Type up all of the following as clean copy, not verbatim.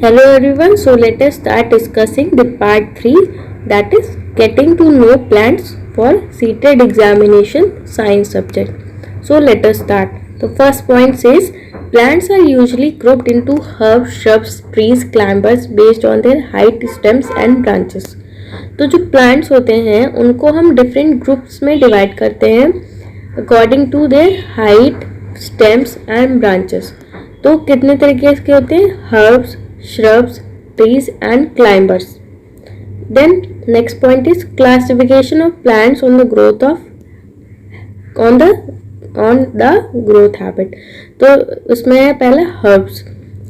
Hello everyone, so let us start discussing the part 3, that is getting to know plants for seated examination science subject. So let us start. The first point says plants are usually grouped into herbs, shrubs, trees, climbers based on their height, stems and branches. तो जो plants होते हैं उनको हम different groups में divide करते हैं according to their height, stems and branches. तो कितने तरीके के होते हैं? Herbs, shrubs, trees and climbers. Then next point is classification of plants on the growth habit. तो उसमें है पहला herbs.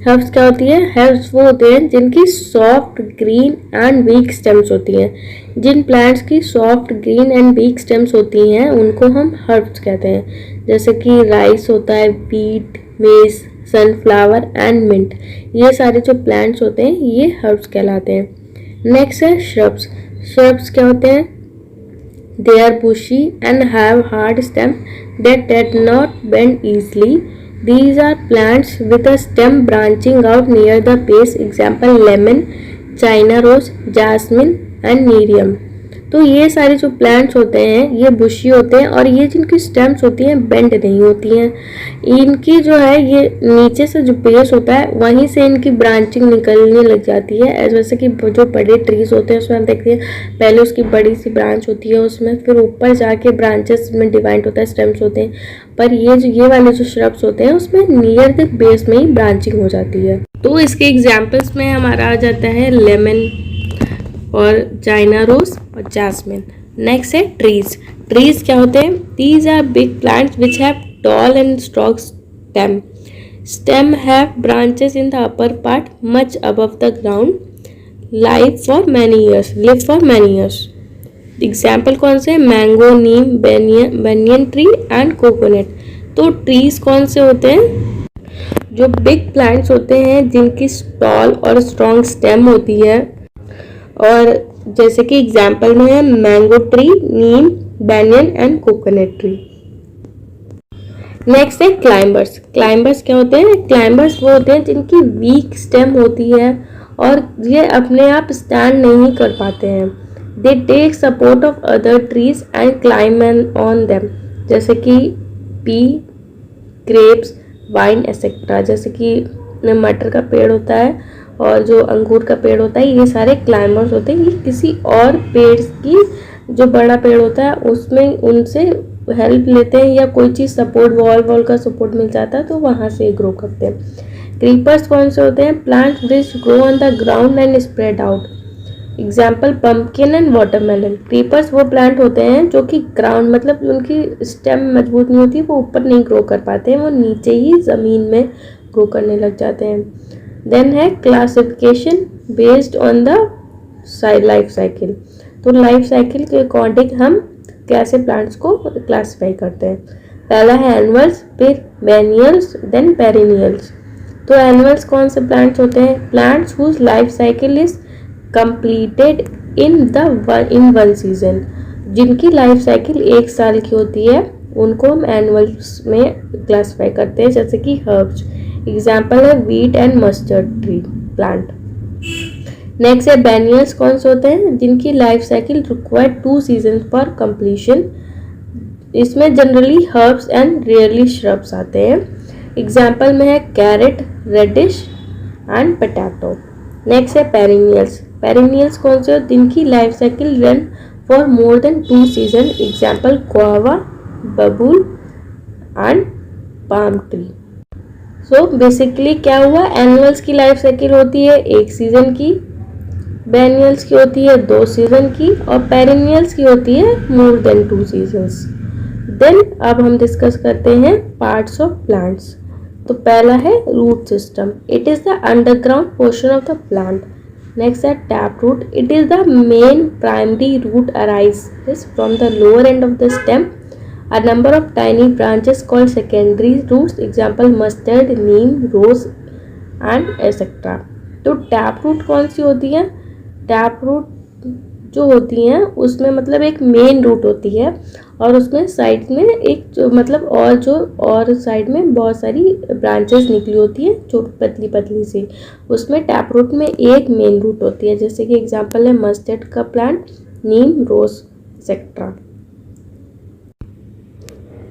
Herbs क्या होती है? Herbs वो होते हैं जिनकी soft, green and weak stems होती हैं. जिन plants की soft, green and weak stems होती हैं उनको हम herbs कहते हैं. जैसे कि rice होता है, wheat, maize, sunflower and mint. ये सारे जो प्लांट्स होते हैं ये हर्ब्स कहलाते हैं. नेक्स्ट है श्रब्स. श्रब्स क्या होते हैं? They are bushy and have hard stem that not bend easily. These are plants with a stem branching out near the base. Example lemon, China rose, jasmine and nerium. तो ये सारे जो plants होते हैं ये बुशी होते हैं और ये जिनकी स्टेम्स होती हैं बेंड नहीं होती हैं. इनकी जो है ये नीचे से जो बेस होता है वहीं से इनकी ब्रांचिंग निकलने लग जाती है. जैसे कि जो बड़े ट्रीज होते हैं उसमें हम देखते हैं पहले उसकी बड़ी सी ब्रांच होती है, उसमें फिर ऊपर जाके ब्रांचेस में डिवाइड होता है, स्टेम्स होते हैं. पर ये वाले जो श्रब्स होते हैं उसमें नियर द बेस में ही ब्रांचिंग हो जाती है. तो इसके एग्जाम्पल्स में हमारा आ जाता है लेमन और चाइना रोज और जासमिन. नेक्स्ट है ट्रीज. ट्रीज क्या होते हैं? These are big plants which have tall and strong stem. Stem have branches in the upper part much above the ground. Live for many years. Example कौन से? Mango, neem, banyan tree and coconut. तो trees कौन से होते हैं? जो big plants होते हैं जिनकी टॉल और स्ट्रॉन्ग स्टेम होती है. और जैसे कि एग्जाम्पल में है mango tree, Neem, banyan and coconut tree. Next है क्लाइंबर्स. क्लाइंबर्स क्या होते हैं? क्लाइंबर्स वो होते हैं जिनकी वीक स्टेम होती है और ये अपने आप स्टैंड नहीं कर पाते हैं. They take support of other trees and climb on them. जैसे कि पी, ग्रेप्स, वाइन एसेट्रा. जैसे कि मटर का पेड़ होता है और जो अंगूर का पेड़ होता है ये सारे क्लाइंबर्स होते हैं. ये किसी और पेड़ की जो बड़ा पेड़ होता है उसमें उनसे हेल्प लेते हैं या कोई चीज़ सपोर्ट, वॉल का सपोर्ट मिल जाता है तो वहाँ से ग्रो करते हैं. क्रीपर्स कौन से होते हैं? Plants which grow on the ground and spread out. Example pumpkin and watermelon. Creepers वो प्लांट होते हैं जो कि ग्राउंड मतलब उनकी स्टेम मजबूत नहीं होती, वो ऊपर नहीं ग्रो कर पाते हैं, वो नीचे ही ज़मीन में ग्रो करने लग जाते हैं. देन है classification based on the life cycle. तो लाइफ साइकिल के अकॉर्डिंग हम कैसे प्लांट्स को क्लासिफाई करते हैं. पहला है एनुअल्स, फिर बेनियल्स, देन पेरिनियल्स. तो एनुअल्स कौन से प्लांट्स होते हैं? Plants whose life cycle is completed in one season. जिनकी लाइफ साइकिल 1 साल की होती है उनको हम एनुअल्स में क्लासिफाई करते हैं. जैसे कि हर्ब्स. एग्जाम्पल है wheat and mustard tree plant. Next है बेनियल्स. कौन से होते हैं? जिनकी life cycle required 2 season for completion. इसमें generally herbs and rarely shrubs आते हैं. एग्जाम्पल में है carrot, radish and potato. Next है पेरिनियल्स. पेरिनियल्स कौन से? जिनकी life cycle run for more than 2 season. Example guava, बबूल and palm tree. So basically क्या हुआ? एनुअल्स की लाइफ साइकिल होती है 1 सीजन की, बेनियल्स की होती है 2 सीजन की और पेरिनियल्स की होती है मोर देन 2 सीजन्स. देन अब हम डिस्कस करते हैं पार्ट्स ऑफ प्लांट्स. तो पहला है root system. It is the underground portion of the plant. Next है tap root. It is the main primary root arises from the lower end of the stem. A number of tiny branches called secondary roots. Example mustard, neem, rose and etc. तो tap root कौन सी होती है? Tap root जो होती हैं उसमें मतलब एक मेन रूट होती है और उसमें साइड में एक और साइड में बहुत सारी ब्रांचेस निकली होती है जो पतली पतली सी। उसमें टैप रूट में एक मेन रूट होती है, जैसे कि एग्जांपल है मस्टर्ड का प्लांट, नीम, रोज एक्सेट्रा।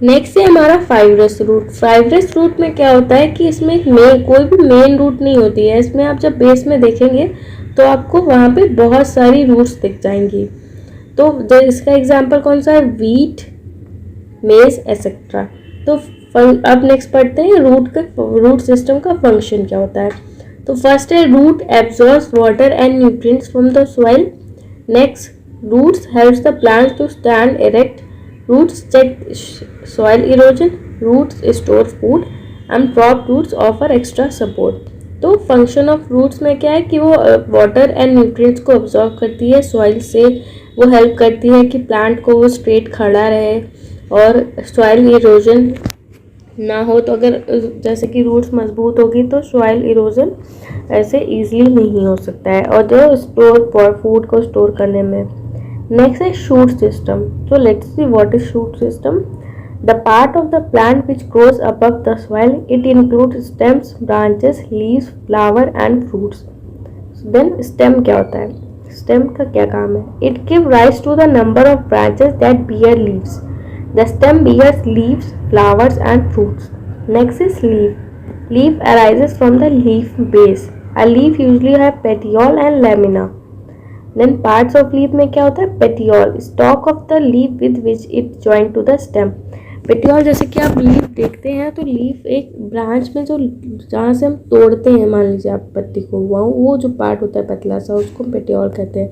नेक्स्ट है हमारा फाइब्रस रूट। फाइब्रस रूट में क्या होता है कि इसमें कोई भी मेन रूट नहीं होती है। इसमें आप जब बेस में देखेंगे तो आपको वहाँ पे बहुत सारी रूट्स दिख जाएंगी। तो इसका एग्जांपल कौन सा है, वीट, मेज एक्सेट्रा। तो अब नेक्स्ट पढ़ते हैं रूट सिस्टम का फंक्शन क्या होता है। तो फर्स्ट है root absorbs water and nutrients from the soil. Next, roots helps the plant to stand erect. Roots check soil erosion, roots store food and prop roots offer extra support। तो function of roots में क्या है कि वो water and nutrients को absorb करती है soil से। वो हेल्प करती है कि प्लांट को वो स्ट्रेट खड़ा रहे और सॉइल इरोजन ना हो। तो अगर जैसे कि रूट्स मजबूत होगी तो सॉइल इरोजन ऐसे इजीली नहीं हो सकता है, और जो स्टोर फूड को स्टोर करने में। Next is shoot system. So let's see what is shoot system. The part of the plant which grows above the soil. It includes stems, branches, leaves, flower and fruits. So then stem क्या होता है? Stem का क्या काम है? It gives rise to the number of branches that bear leaves. The stem bears leaves, flowers and fruits. Next is leaf. Leaf arises from the leaf base. A leaf usually have petiole and lamina. Then parts of leaf में क्या होता है, petiole, stalk of the leaf with which it joint to the stem. Petiole जैसे कि आप leaf देखते हैं तो लीफ एक ब्रांच में जो जहाँ से हम तोड़ते हैं, मान लीजिए आप पत्ती को, वो जो पार्ट होता है पतला सा, उसको पेटियोल कहते हैं।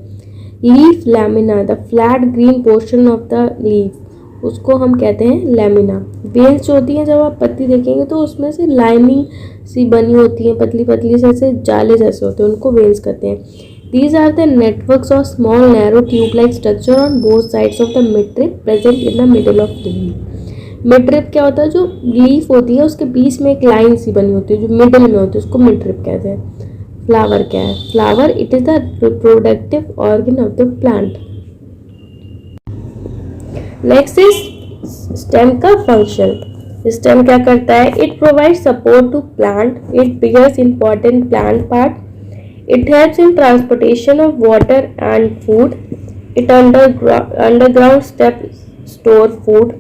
Leaf lamina, the flat green portion of the leaf, उसको हम कहते हैं लैमिना। वेल्स जो होती हैं जब आप पत्ती देखेंगे तो उसमें से लाइनिंग सी बनी होती है, पतली पतली से ऐसे जाले जैसे होते हैं, उनको वेल्स कहते हैं। These are the networks of small narrow tube-like structure on both sides of the midrib present in the middle of the leaf। midrib क्या होता है, जो लीफ होती है उसके बीच में एक लाइन सी बनी होती है जो मिडिल में होती है, उसको midrib कहते हैं। फ्लावर क्या है, flower it is the reproductive organ of the plant. Next is stem का फंक्शन। स्टेम क्या करता है, it provide support to plant, it bears important plant part, it helps in transportation of water and food, it underground stems store food,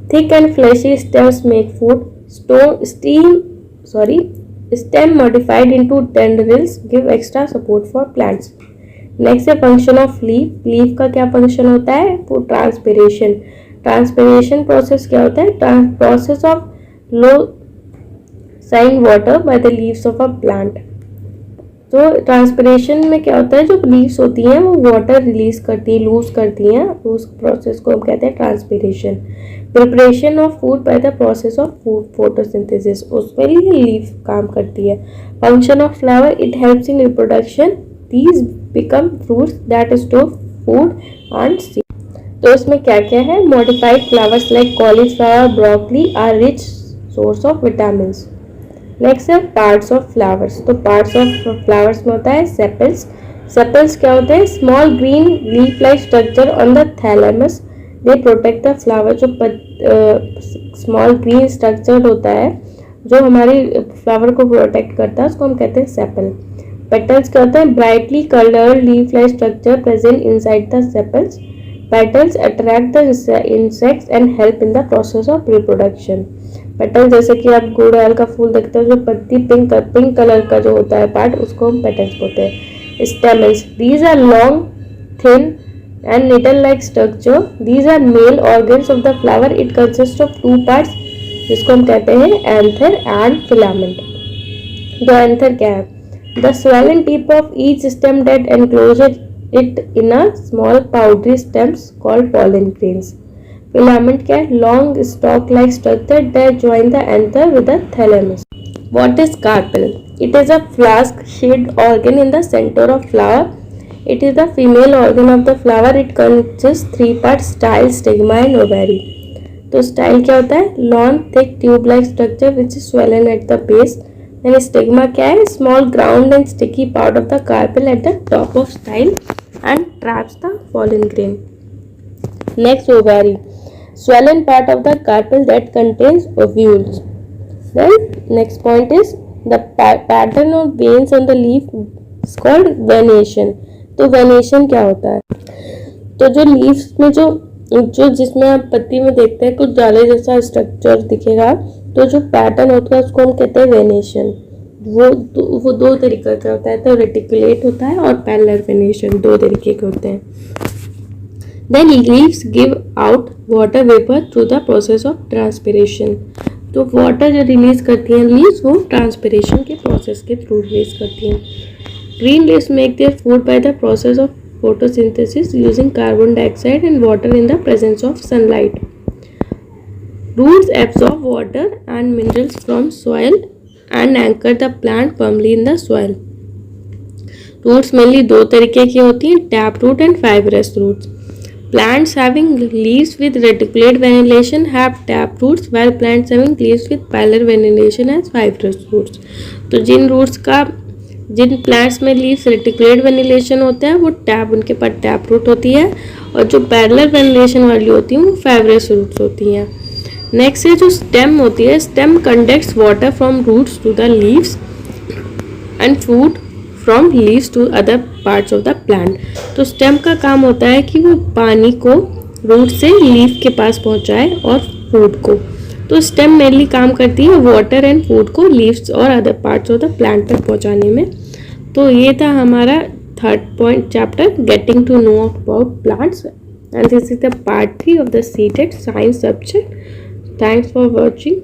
thick and fleshy stems make food, stem modified into tendrils give extra support for plants। Next है function of leaf. Leaf का क्या function होता है, वो transpiration. Transpiration process क्या होता है, process of losing water by the leaves of a plant. तो ट्रांसपिरेशन में क्या होता है, जो लीव्स होती हैं वो वाटर रिलीज करती है, लूज करती हैं, तो उस प्रोसेस को हम कहते हैं transpiration. Preparation of food by the process of food photosynthesis, उसमें ही लीफ काम करती है। Function of flower, it helps in reproduction, these become fruits that store food and seed. तो इसमें क्या क्या है, modified flowers like cauliflower, broccoli are rich source of vitamins. Next है पार्ट्स ऑफ फ्लावर्स। तो पार्ट्स ऑफ फ्लावर्स में होता है सेपल्स। सेपल्स क्या होते हैं, small green leaf like structure on the thalamus, they protect the flower. जो small green structure होता है जो हमारी फ्लावर को प्रोटेक्ट करता है, उसको हम कहते हैं सेपल। पेटल्स क्या होता है, brightly coloured leaf like structure present inside the sepals. Petals attract the insects and help in the process of reproduction. Petal जैसे कि आप गुड़हल का फूल देखते हो, जो पत्ती पिंक कलर का जो होता है पार्ट, उसको हम पेटल्स बोलते हैं। Stamens, these are long, thin and needle like structure, these are male organs of the flower, it consist of 2 parts, जिसको हम कहते हैं एंथर एंड फिलामेंट। तो एंथर क्या है, the swollen tip of each stem that encloses it in a small powdery stems called pollen grains। Filament क्या है, long stalk like structure that join the anther with the thalamus. What is carpel, it is a flask shaped organ in the centre of flower, it is the female organ of the flower, it consist 3 parts, style, stigma and ovary. तो style क्या होता है, long thick tube like structure which is swollen at the base. Then stigma क्या है, small ground and sticky part of the carpel at the top of style and traps the pollen grain। Next ovary. swollen part of the carpel that contains ovules. Then next point is the pattern of veins on the leaf is called venation. तो venation क्या होता है? तो जो leaves में जो जिसमें आप पत्ती में देखते हैं कुछ जाले जैसा स्ट्रक्चर दिखेगा, तो जो पैटर्न होता है उसको हम कहते हैं वेनेशन। वो दो तरीके का होता है, तो रेटिकुलेट होता है और पैरेलल वेनेशन, दो तरीके के होते हैं। Then leaves give out water vapour through the process of transpiration. तो वाटर जो रिलीज करती हैं लीव्स, वो ट्रांसपिरेशन के प्रोसेस के थ्रू रिलीज करती हैं। Green leaves make their food by the process of photosynthesis using carbon dioxide and water in the presence of sunlight. Roots absorb water and minerals from soil and anchor the plant firmly in the soil. Roots mainly दो तरीके की होती हैं, tap root and fibrous roots. Plants having leaves with reticulate ventilation have tap roots, while plants having leaves with parallel ventilation has fibrous roots. तो जिन plants में leaves reticulate वेनिलेशन होता है वो उनके पास टैप रूट होती है, और जो पैरेलल वेनिलेशन वाली होती है वो फाइब्रस रूट्स होती हैं। नेक्स्ट है जो स्टेम होती है, stem conducts water from roots to the leaves and food from leaves to other parts of the plant. तो स्टेम का काम होता है कि वो पानी को रूट से लीफ के पास पहुंचाए और फूड को। तो स्टेम मेनली काम करती है वाटर एंड फूड को लीव्स और other parts of the plant तक पहुंचाने में। तो ये था हमारा third point chapter, getting to know about plants, and this is the part 3 of the seated science subject. Thanks for watching.